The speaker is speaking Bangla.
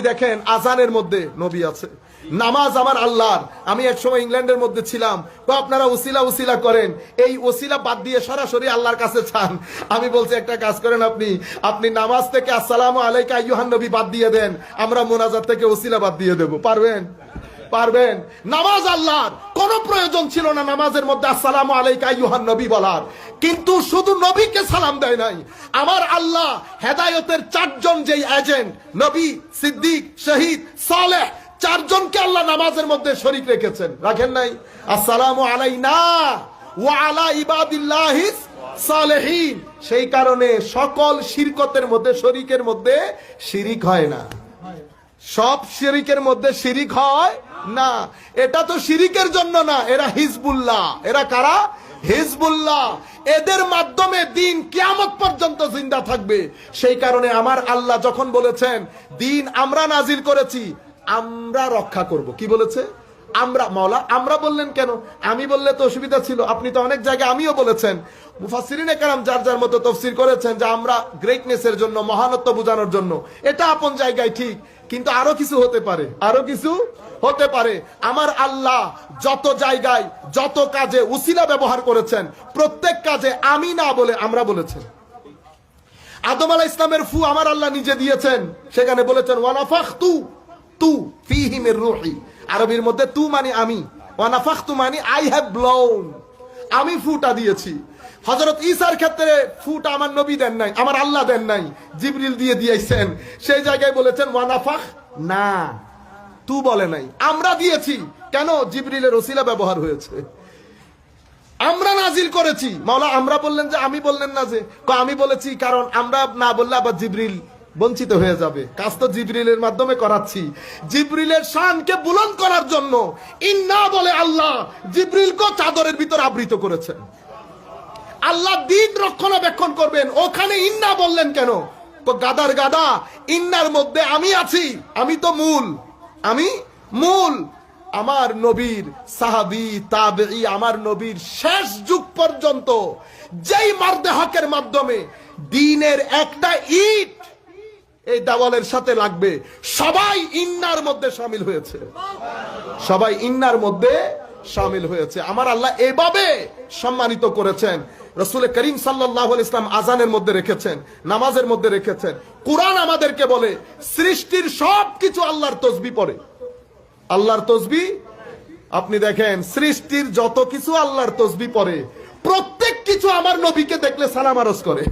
দেখেন আজানের মধ্যে নবী আছে, নামাজ আমার আল্লাহর। আমি এক সময় ইংল্যান্ডের মধ্যে ছিলাম, তো আপনারা ওসিলা ওসিলা করেন, এই ওসিলা বাদ দিয়ে সরাসরি আল্লাহর কাছে চান। আমি বলছি একটা কাজ করেন, আপনি নামাজ থেকে আসসালামু আলাইকা আইয়ুহান নবী বাদ দিয়ে দেন, আমরা মুনাজাত থেকে ওসিলা বাদ দিয়ে দেব। পারবেন? পারবেন? নামাজ আল্লাহর, কোন প্রয়োজন ছিল না নামাজের মধ্যে আসসালামু আলাইকা আইয়ুহান নবী বলার। কিন্তু শুধু নবীকে সালাম দেয় নাই, আমার আল্লাহ হেদায়েতের চারজন যেই এজেন্ট, নবী, সিদ্দিক, শহীদ, সালেহ, চারজনকে আল্লাহ নামাজের মধ্যে শরীক রেখেছেন, রাখেন নাই? আসসালামু আলাইনা ওয়া আলা ইবাদিল্লাহিস সালেহিন। সেই কারণে সকল শিরকতের মধ্যে, শরীকের মধ্যে শিরিক হয় না। সব শিরিকের মধ্যে শিরিক হয় না। এটা তো শিরিকের জন্য না, এরা হিজবুল্লাহ। এরা কারা? হিজবুল্লাহ। এদের মাধ্যমে দিন কিয়ামত পর্যন্ত জিন্দা থাকবে। সেই কারণে আমার আল্লাহ যখন বলেছেন দিন আমরা নাজিল করেছি, আমরা রক্ষা করব, কি বলেছে? আমরা। মাওলা আমরা বললেন কেন? আমি বললে তো অসুবিধা ছিল। আপনি তো অনেক জায়গায় আমিও বলেছেন, মুফাসসিরিনে কেরাম যার যার মতো তাফসীর করেছেন যে আমরা গ্রেটনেসের জন্য, মহানত্ব বোঝানোর জন্য। এটা আপন জায়গায় ঠিক, কিন্তু আরো কিছু হতে পারে, আরো কিছু হতে পারে। আমার আল্লাহ যত জায়গায় যত কাজে উসিলা ব্যবহার করেছেন, প্রত্যেক কাজে আমি না বলে আমরা বলেছেন। আদম আলাইহিস ইসলামের ফু আমার আল্লাহ নিজে দিয়েছেন, সেখানে বলেছেন ওয়ানাফাখতু তু ফীহি মির রূহি। আরবির মধ্যে তু মানে আমি, ওয়ানাফাখতু মানে আই হ্যাভ ব্লোন, আমি ফুটা দিয়েছি। হযরত ঈসার ক্ষেত্রে ফুটা আমার নবী দেন নাই, আমার আল্লাহ দেন নাই, জিবরিল দিয়ে দিয়েছেন। সেই জায়গায় বলেছেন ওয়ানাফাখ না, তু বলে নাই, আমরা দিয়েছি। কেন? জিবরিলের ওসিলা ব্যবহার হয়েছে, আমরা নাজিল করেছি। মাওলা আমরা বললেন যে, আমি বললেন না যে? আমি বলেছি কারণ আমরা না বললে আবার জিবরিল বঞ্চিত হয়ে যাবে। কাজ তো জিবরিলের মাধ্যমে করাচ্ছি। জিবরিলের শানকে বুলন্দ করার জন্য ইন্না বলে আল্লাহ জিবরিলকে চাদরের ভিতর আবৃত করেছেন। আল্লাহ দিন রক্ষণাবেক্ষণ করবেন, ওখানে ইন্না বললেন কেন? তো গাদার গাদা, ইন্নার মধ্যে আমি আছি, আমি তো মূল, আমি মূল। আমার নবীর সাহাবী, তাবেঈ, আমার নবীর শেষ যুগ পর্যন্ত যেই মারদে হকের মাধ্যমে দ্বীনের একটা ইট এই দেওয়ালের সাথে লাগবে, সবাই ইন্নার মধ্যে শামিল হয়েছে, সবাই ইন্নার মধ্যে শামিল হয়েছে। আমার আল্লাহ এভাবে সম্মানিত করেছেন। রাসূল করিম সাল্লাল্লাহু আলাইহি ওয়াসাল্লাম আজানের মধ্যে রেখেছেন, নামাজের মধ্যে রেখেছেন। কুরআন আমাদেরকে বলে সৃষ্টির সবকিছু আল্লাহর তাসবিহ পড়ে, আল্লাহর তাসবিহ। আপনি দেখেন সৃষ্টির যত কিছু আল্লাহর তাসবিহ পড়ে, প্রত্যেক কিছু আমার নবীকে দেখলে সালাম আরজ করে।